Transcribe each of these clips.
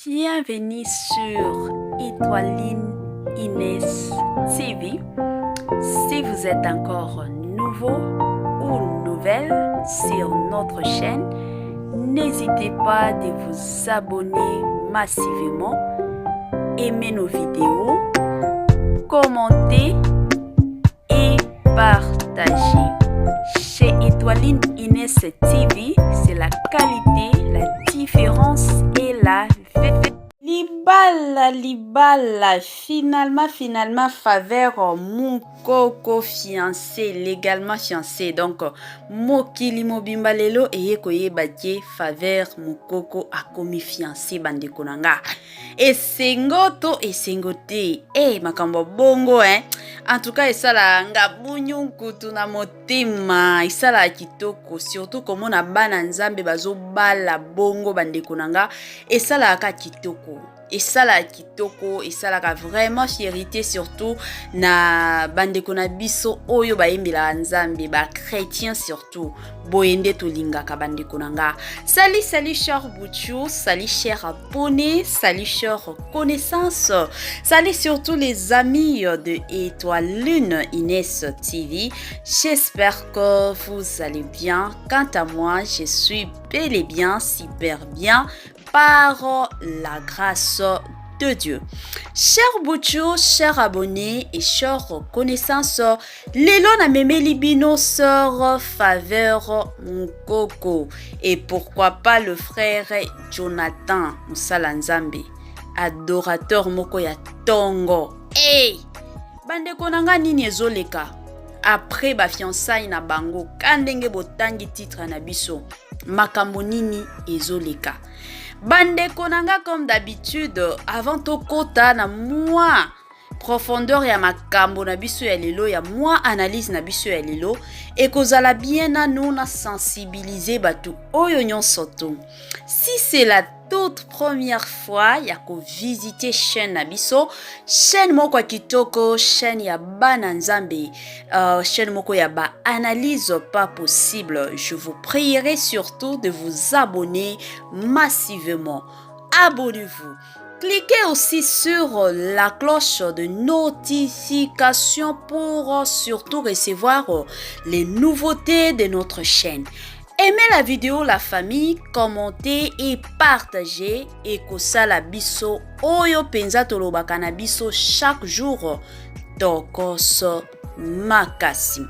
Bienvenue sur Étoiline Inès TV. Si vous êtes encore nouveau ou nouvelle sur notre chaîne, n'hésitez pas de vous abonner massivement, aimer nos vidéos, commenter et partager. Chez Étoiline Inès TV, c'est la qualité, la différence et la vérité. Libala, finalement, faveur mon coco fiancé, légalement fiancé. Donc, mokili mobimba lelo eye koyeba ke faveur mon coco a commis fiancé bande konanga. Esengo te, makambo bongo, En tout cas, esala ngabunyu kutu na motema, esala kitoko, surtout comme on a bana nzambe bazo bala bongo bande konanga, esala ka kitoko. Et ça la kitoko, et ça la vraiment fierté surtout na bande kona biso oyo ba yembela nzambe ba chrétien surtout boyende to lingaka bande konanga. Salut cher Bouchou, salut cher abonnés, salut cher connaissances, salut surtout les amis de Étoiline Inès TV. J'espère que vous allez bien. Quant à moi, je suis bel et bien, super bien, par la grâce de Dieu. Chers Bouchou, chers abonnés et chers connaissances, lelo na memeli bino sœur faveur mon coco. Et pourquoi pas le frère Jonathan Musala Nzambe, adorateur moko ya tongo. Bande konanga nini ezoleka? Après ba fiançailles na bango, kandenge botangi titre na biso, makambo nini ezoleka? Bande konanga comme d'habitude, avant to kota na moi profondeur ya makambo na biso ya lelo, ya moi analyse na biso ya lelo, et kozala bien na nous na sensibiliser batu oyo nyonso to. Si c'est la toute première fois ya ko visiter chaîne na biso, chaîne moko ya kitoko, chaîne ya bana nzambe, chaîne moko ya ba analyse pas possible, je vous prierai surtout de vous abonner massivement. Abonnez-vous. Cliquez aussi sur la cloche de notification pour surtout recevoir les nouveautés de notre chaîne. Aimez la vidéo, la famille, commentez et partagez. Et kosala biso oyo penza tolobaka na biso chaque jour tokos makasi.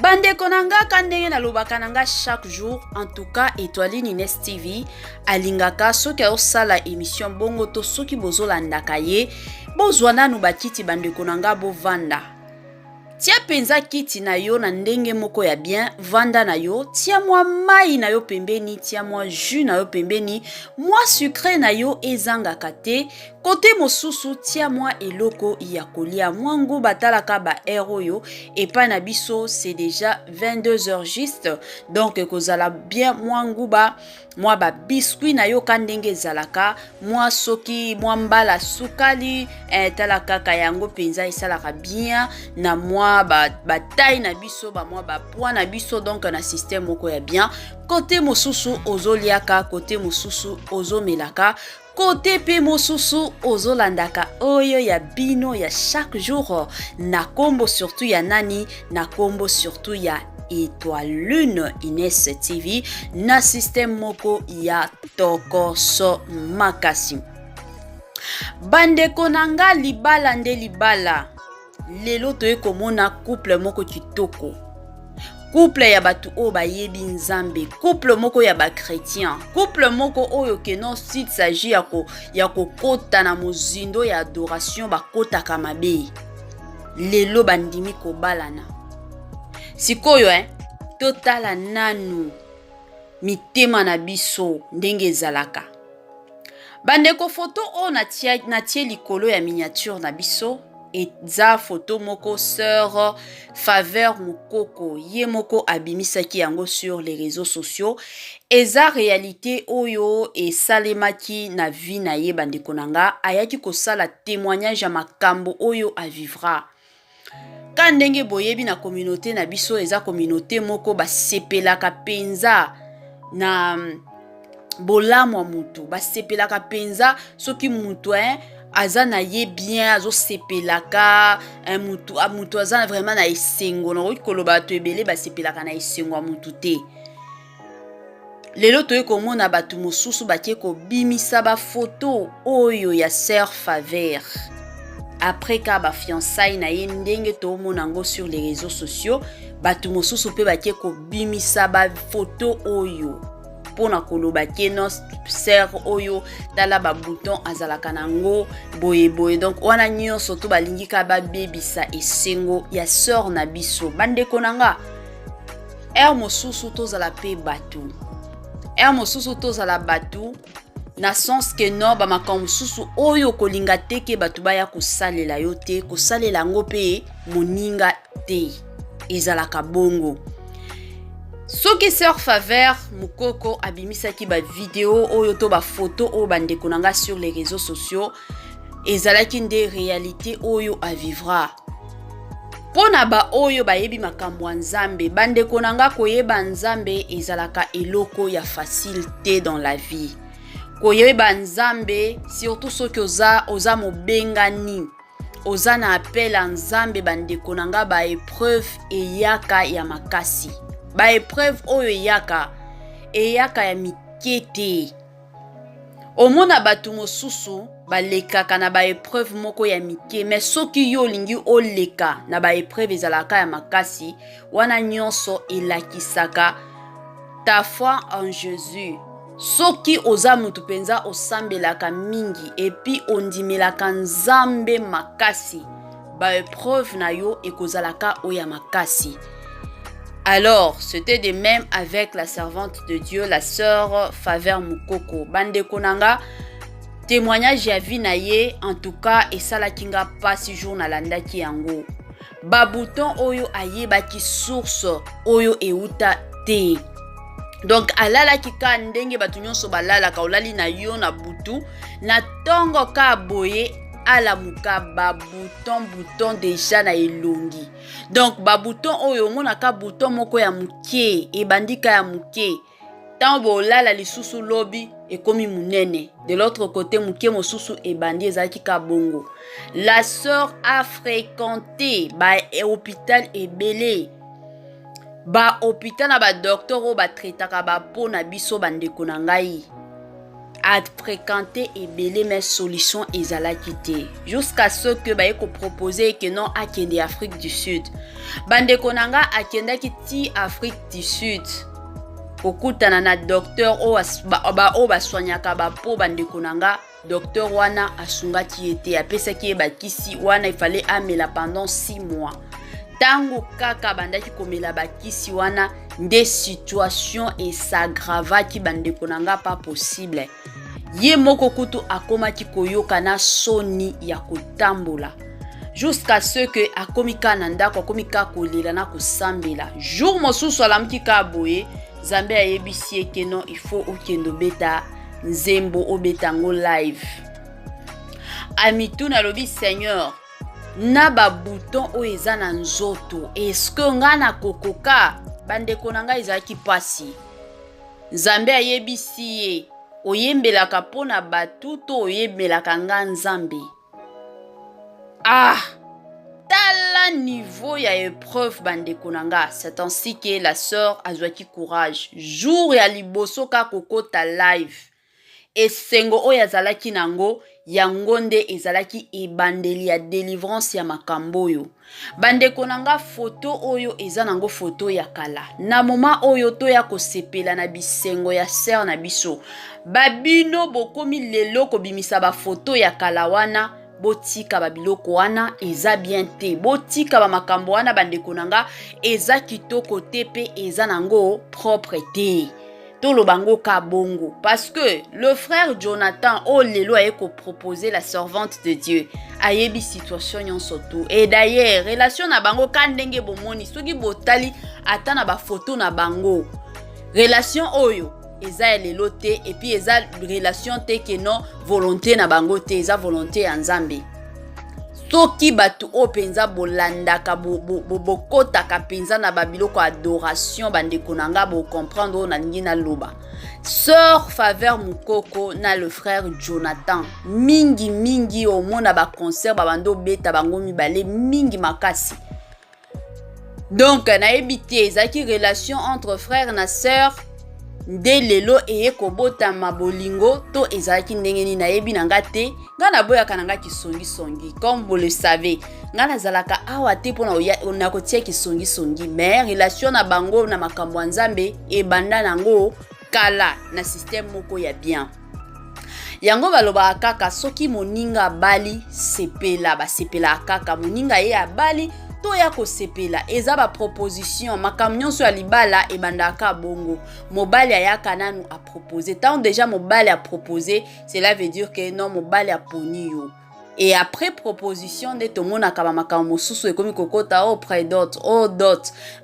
Bande konanga kandenge na lobaka nanga chaque jour, en tout cas Étoiline Inès TV alingaka soki osala émission bongo to soki bozolandaka ye bozwana nu bakiti bande konanga bovanda. Tia penza kiti na yo na ndenge moko ya bien, vanda na yo, tia mwa mai na yo pembeni, tia mwa jus na yo pembeni, mwa sucré na yo ezanga kate, kote mosusu tia mwa eloko ya kolia, mwa nguba talaka ba ero yo, et pa na biso c'est déjà 22h juste, donc kozala bien mwa nguba, mwa ba biscuit na yo kandenge zalaka, mwa soki mwa mbala sukali, talaka kayango penza esalaka bien, na mwa ba taille na biso, ba mwa ba poids na biso, donc na système moko ya bien. Côté mosusu ozoliaka, côté mosusu ozomelaka, côté pe mosusu ozolandaka oyo ya bino ya chaque jour, na kombo surtout ya nani, na kombo surtout ya Étoiline Inès TV, na système moko ya tokoso makasi. Bande konanga libala nde libala. Lelo toye komona couple moko kitoko. Couple ya batu o ba yebi nzambe, couple moko ya ba chrétien, couple moko oyo ke non s'il s'agit ya ko kota na mozindo ya adoration ba kota kamabe. Lelo bandimi ko balana. Sikoyo totala nanu mitema na biso ndenge ezalaka. Bandeko photo o na tie likolo ya miniature na biso. Eza photo moko sœur faveur mokoko ye moko abimisaki yango sur les réseaux sociaux. Eza réalité oyo e salemaki na vie na ye bandeko nanga, ayaki kosala témoignage ya makambo oyo avivra. Kandenge boyebi na communauté na biso, eza communauté moko basepelaka penza na bolamwa mutu basepelaka penza soki mutu aza na ye bien azosepelaka mutu aza vraiment na esengo nakoki koloba bato ebele basepelaka na esengo ya mutu te. Lelo toye komona bato mosusu bakie kobimisa bafoto oyo ya Sœur Faveur après ka bafiançailles na ye ndenge tomona ngo sur les réseaux sociaux. Bato mosusu pe bakie kobimisa bafoto oyo pona koloba keno Sœur oyo tala ba bouton azalaka nango boye. Donc wana nyonso to balingi ka babebisa esengo ya Sœur na biso. Bandeko nanga mosusu tozala pe bato mosusu tozala batu na sens que non ba makambo mosusu oyo kolinga teke batu baya kosalela yo te kosalela ngo pe moninga te ezalaka bongo. Soki Sœur Faveur mukoko abimisaki ba vidéo oyo to ba photo o bandeko nanga sur les réseaux sociaux ezalaki nde réalité oyo a vivra. Pona ba oyo bayebi makambo ya Nzambe bandeko nanga koyeba Nzambe ezalaka eloko ya facilité dans la vie. Koyeba Nzambe surtout soki oza mobengani oza na appel à Nzambe bandeko nanga ba épreuve eyaka ya makasi. Ba épreuve oyo eyaka ya mikete. Omona batu mosusu balekaka na ba épreuve moko ya mike mais soki yo lingi oleka na ba épreuve ezalaka ya makasi wana nyonso elakisaka ta foi en Jésus. Soki oza mutu penza osambelaka mingi epi ondimelaka Nzambe makasi ba épreuve na yo ekozalaka oya makasi. Alors, c'était de même avec la servante de Dieu, la Sœur Faveur Mukoko. Bandeko nanga, témoignage ya vie na ye, en tout cas, et ça la kinga pas si jour na landa ki yango. Babouton oyo aye baki source oyo euta te. Donc, alala ki ka ndenge batu nyonso balala ka olali na yo na butu, na tongo ka boye, ala muka bouton déjà na elongi. Donc bouton oyo mona ka bouton moko ya muke e bandika ya muke tambo lala lisusu lobi e komi munene. De l'autre côté muke mosusu e bandi ezaki ka bongo. La sœur a fréquenté hôpital ebele. Hôpital na ba docteur o ba traitaka ba pona biso bandeko na ngai. A fréquenter et belé mes solutions ezalaki te jusqu'à ce que ba eko proposer que non akende Afrique du Sud. Bandeko nanga akendaki ti Afrique du Sud. Okutana na docteur o baswanyaka ba po bandeko nanga docteur wana asungaki ete apesaki bakisi wana il fallait amela pendant 6 mois. Tango kaka bandaki komela bakisi wana nde situation et s'aggravaki bandeko nanga pas possible. Ye moko kutu akomaki koyoka na soni ya kotambola jusqu'à ce que akomika na ndako akomika kolela na kosambela. Jour mosusu alamki ka boye Nzambe ayebisi eke non il faut okendo beta nzembo obetango live. Amitu na lobi Seigneur na ba bouton o eza na nzoto est-ce que nga na kokoka bandeko nanga ezaki pasi. Nzambe ayebisi ye oyembelaka pona batu to oyembelaka nga Nzambe. Tala niveau ya épreuve bandeko nanga. C'est ainsi que la sœur azwaki courage jour ya liboso ka kokota live esengo oyo azalaki nango yango nde ezalaki ebandeli ya délivrance ya makambo oyo. Bandeko nanga photo oyo eza nango photo ya kala na moma oyo to ya kosepela na bisengo ya sœur na biso babino bokomi lelo kobimisa ba photo ya kala wana botika babiloko wana eza bien te botika ba makambo wana bandeko nanga eza kitoko te pe eza nango propre te. Tolo bango ka bongo parce que le frère Jonathan o lelo a proposer la servante de Dieu ayebi situation nyonso tout et d'ailleurs relation na bango ka ndenge bomoni soki botali ata na ba photo na bango relation oyo eza lelo te et puis eza relation te que non volonté na bango te eza volonté ya Nzambe. Soki batu o penza bolandaka bokotaka penza na babiloko adoration bandeko nanga bo comprendre na ningi na loba Sœur Faveur Mukoko na le frère Jonathan. Mingi au mona ba concert ba bando beta bango mibale mingi makasi. Donc na ebité ezaki relation entre frère na sœur nde lelo eye kobota mabolingo to ezalaki ndenge nini nayebi nanga te nga na boya kananga kisongi comme vous le savez nga nazalaka awa te pona na kotia kisongi mais relation na bango na makambo ya Nzambe ebanda nango kala na système moko ya bien yango baloba kaka soki moninga bali sepela ba sepela kaka moninga ye abali to ya ko sepela eza ba proposition makamnyon so ya libala e bandaka bongo mobali ayaka nanu a proposer tant déjà mobali a proposer cela veut dire que non mobali a poni yo et après proposition de to mona kaba makambo susu ekomi kokota auprès d'autres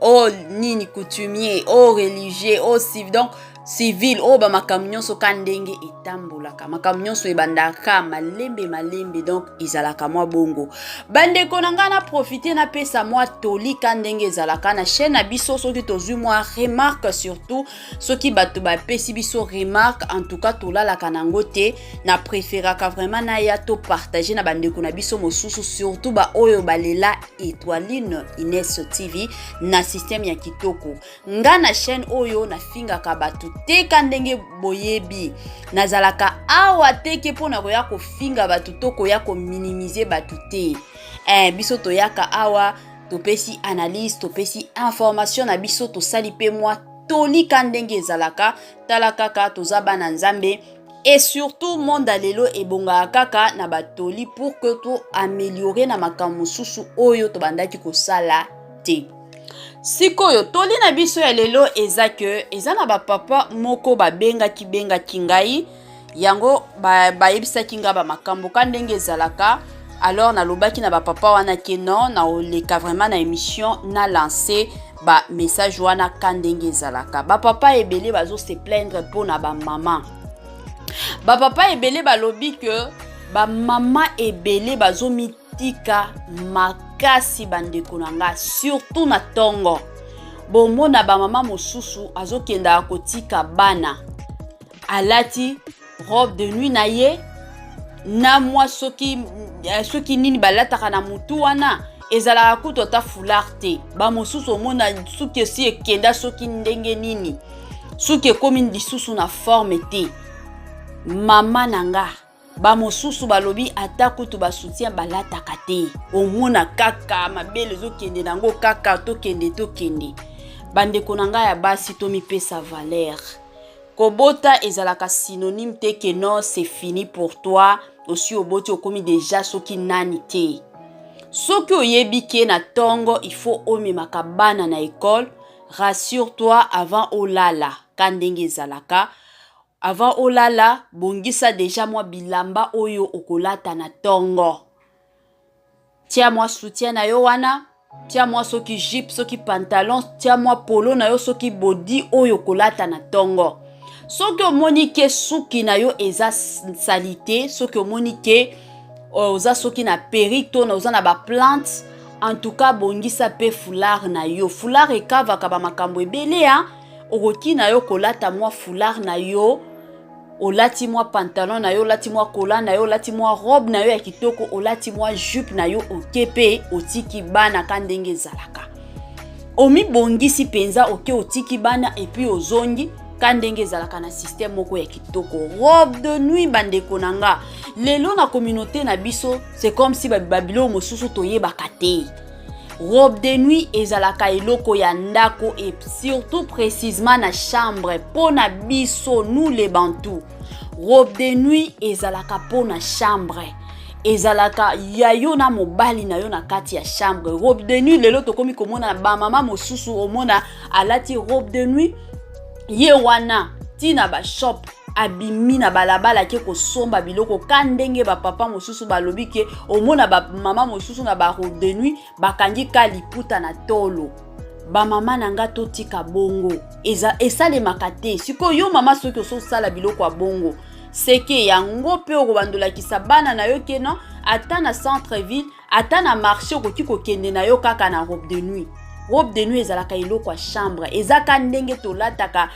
oh nini coutumier oh religieux oh civil donc civil o ba makamnyon so kandenge etambolaka makamnyon so ebandaka malembe donc izalaka mwa bongo bande konanga na profiter na pesa mwa toli kandenge ezalaka na chaîne na biso soki tozui mwa remarque surtout soki bato ba pesi biso remarque en tout cas tolala kanango te na préféraka vraiment na ya to partager na bande kona biso mosusu surtout ba oyo balela Étoiline Ines TV na système ya kitoko nga na chaîne oyo na finga ka bato te kandenge boyebi nazalaka awa teke pona koya ko finga batu to koya ko minimiser batu te biso to yaka awa to pesi analyse to pesi information na biso to sali pe moi toli kandenge ezalaka tala kaka toza bana Nzambe et surtout monde alelo ebonga kaka na batoli pour que to améliorer na makambo susu oyo to bandaki ko sala te sikoyo toli na biso ya lelo eza que eza na ba papa moko babenga ngai yango bayebisaki nga ba makambo kandenge ezalaka alors na lobaki na ba papa wana ke non na oleka vraiment na émission na lancer ba message wana kandenge ezalaka ba papa ebele bazo se plaindre pour na ba maman ba papa ebele balobi que ba mama ebele bazo mitika makasi bandeko nanga surtout na tongo bomona ba mama mosusu azokenda kotika bana alati robe de nuit na ye na mwa soki nini balataka na mutu wana ezalaka kutu ta foulard te ba mosusu omona suki si ekenda soki ndenge nini suki ekomi lisusu na forme te mama nanga ba mosusu balobi ata kutu ba soutien balataka te omona kaka mabele zokende nango kaka tokende bandeko nanga ya basi to mipesa valeur kobota ezalaka synonyme te que non c'est fini pour toi aussi oboti okomi déjà soki nani te soki oyebi ke na tongo il faut omemaka bana na école rassure-toi avant olala kandenge ezalaka avant olala bongisa déjà moi bilamba oyo okolata na tongo tia moi soutien na yo wana tia moi soki jupe soki pantalon tia moi polo na yo soki body oyo kolata na tongo soki omoni ke suki na yo eza salite soki omoni ke oza soki na perruque to na oza na ba plante en tout cas bongisa pe foulard na yo foulard ekavaka ba makambo ebele okoki na yo kolata moi foulard na yo olati moi pantalon na yo olati moi collant na yo olati moi robe na yo ya kitoko olati moi jupe na yo okepe otiki bana kandenge ezalaka omi bongisi penza oke otiki bana et puis ozongi kandenge ezalaka na système moko ya kitoko robe de nuit bandeko nanga lelo na communauté na biso c'est comme si babilo mosusu toyebaka te robe de nuit ezalaka eloko ya ndako et surtout précisément na chambre pona biso nous les bantous robe de nuit ezalaka pona chambre ezalaka yayo na mobali na yo na kati ya chambre robe de nuit lelo tokomi komona ba mama mosusu omona alati robe de nuit ye wana tina ba shop abimi na balabala ke kosomba biloko kandenge ba papa mosusu balobi ke omona ba mama mosusu na ba robe de nuit bakangi ka liputa na tolo ba mama nanga totika bongo esalemaka te siko yo mama soki osala biloko ya bongo seke yango pe okobandolakisa bana na yo ke non ata na centre ville ata na marché okoki kokende na yo kaka na robe de nuit robe de nuit ezalaka eloko ya chambre ezaka ndenge tolataka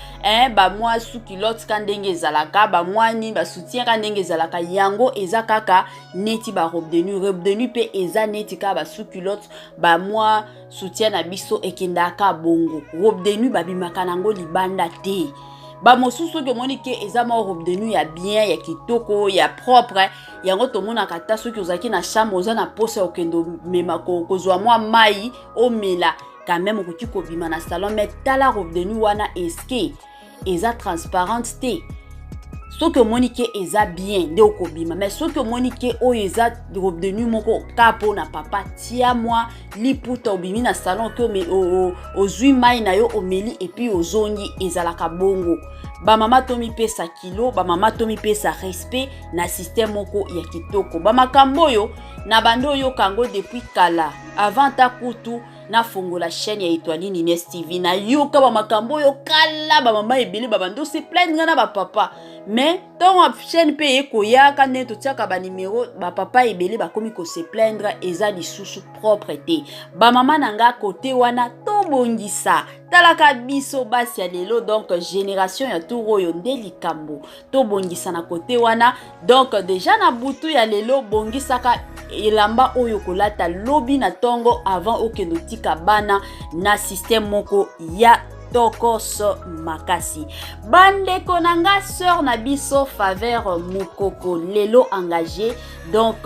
ba mwa sous-culotte ka ndenge ezalaka ba mwani ba soutien ka ndenge ezalaka yango ezakaka neti ba robe de nuit pe eza neti ka ba sous-culotte ba mwa soutien na biso ekendaka bongo robe de nuit babimaka nango libanda te ba mosusu ke moni ke eza ma robe de nuit ya bien ya kitoko ya propre yango tomona kata soki ozaki na chambre oza na posa okendo mema kozwa mwa mai omela quand même okoki kobima na salon mais tala robe de nuit wana eske eza transparente te soki omoni ke eza bien nde okobima mais soki omoni ke oyo eza robe de nuit moko ka mpona papa tia mwa liputa obimi na salon ke ozwi mai na yo omeli epuis ozongi ezalaka bongo bamama tomipesa kilo bamama tomipesa respect na système moko ya kitoko bamakambo oyo na bando oyoka yango depuis kala avant ta kutu na fongola chaîne ya Étoile Nines TV na yoka bamakambo oyo kala bamama ebele babando se plaindre na bapapa mais ton chaîne pe ekoya kande totiaka ba numéro bapapa ebele bakomi ko se plaindre eza lisusu propre te bamama nanga côté wana tobongisa talaka biso basi ya lelo donc génération ya tour oyo nde likambo tobongisa na côté wana donc déjà na butu ya lelo bongisaka elamba oyo kolata lobi na tongo avant okendo tika bana na système moko ya tokos makasi bandeko nanga sœur na biso Faveur Mukoko lelo engagé donc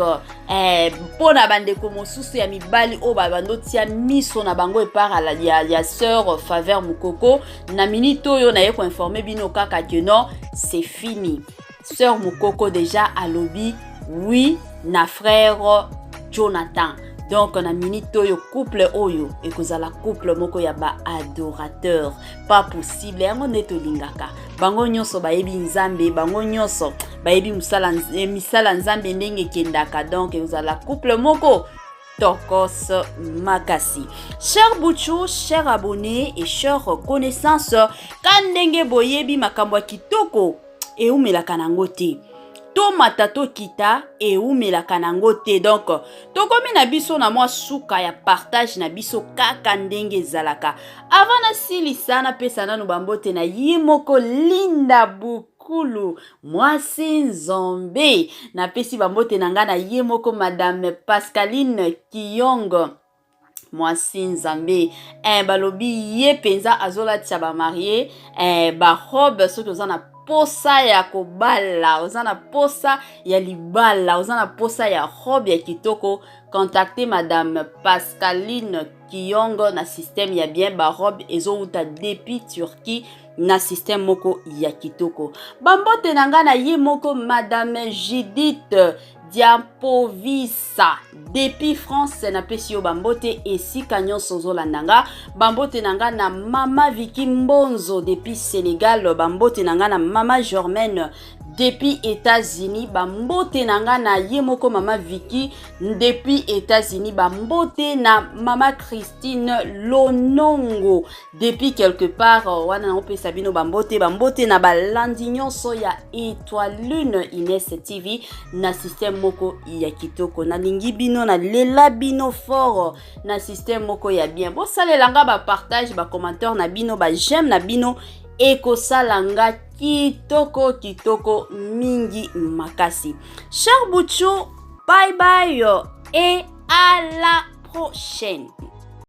pona bandeko mosusu ya mibali o babando tia miso na bango epara ya sœur Faveur Mukoko na minute oyo na ye ko informer bino kaka que non c'est fini sœur Mukoko déjà alobi oui na frère Jonathan donc na minute oyo couple oyo ekozala couple moko ya ba adorateur pas possible yango neto lingaka bango nyonso bayebi nzambe bango nyonso bayebi misala nzambe ndenge kendaka donc ekozala couple moko tokos makasi cher Bouchou cher abonné et cher connaissance kandenge boyebi makambo kitoko eumelaka nango te to matato kita e umelaka nango te donc tokomi na biso na mwa suka ya partage na biso kaka ndenge ezalaka avant na silisa na pesa nanu bambote na ye moko Linda Bukulu mwasi nzombe na pesi bambote na nga na ye moko Madame Pascaline Kiyongo mwasi nzambe balobi ye penza azola tia ba marié ba robe soki oza na posa ya kobala ozana posa ya libala ozana posa ya robe ya kitoko contacter Madame Pascaline Kiyongo na système ya bien ba robe ezouta depuis Turquie na système moko ya kitoko bambote nanga na ye moko Madame Judith Diampovisa depuis France na pesio bambote esika nyonso zolandanga bambote nanga na Mama Vicky Mbonzo depuis Sénégal bambote nanga na Mama Germaine depuis États-Unis bambote nanga na yemoko Mama Vicky depuis États-Unis bambote na Mama Christine Lonongo depuis quelque part wana na ope sabino bambote na balandi nyonso ya Étoile Nines TV na système moko ya kitoko na lingi bino na lela bino fort na système moko ya bien bo salelanga ba partage ba commentaire na bino ba j'aime na bino ekosalanga kitoko kitoko mingi makasi. Cher Bouchou, bye bye et à la prochaine.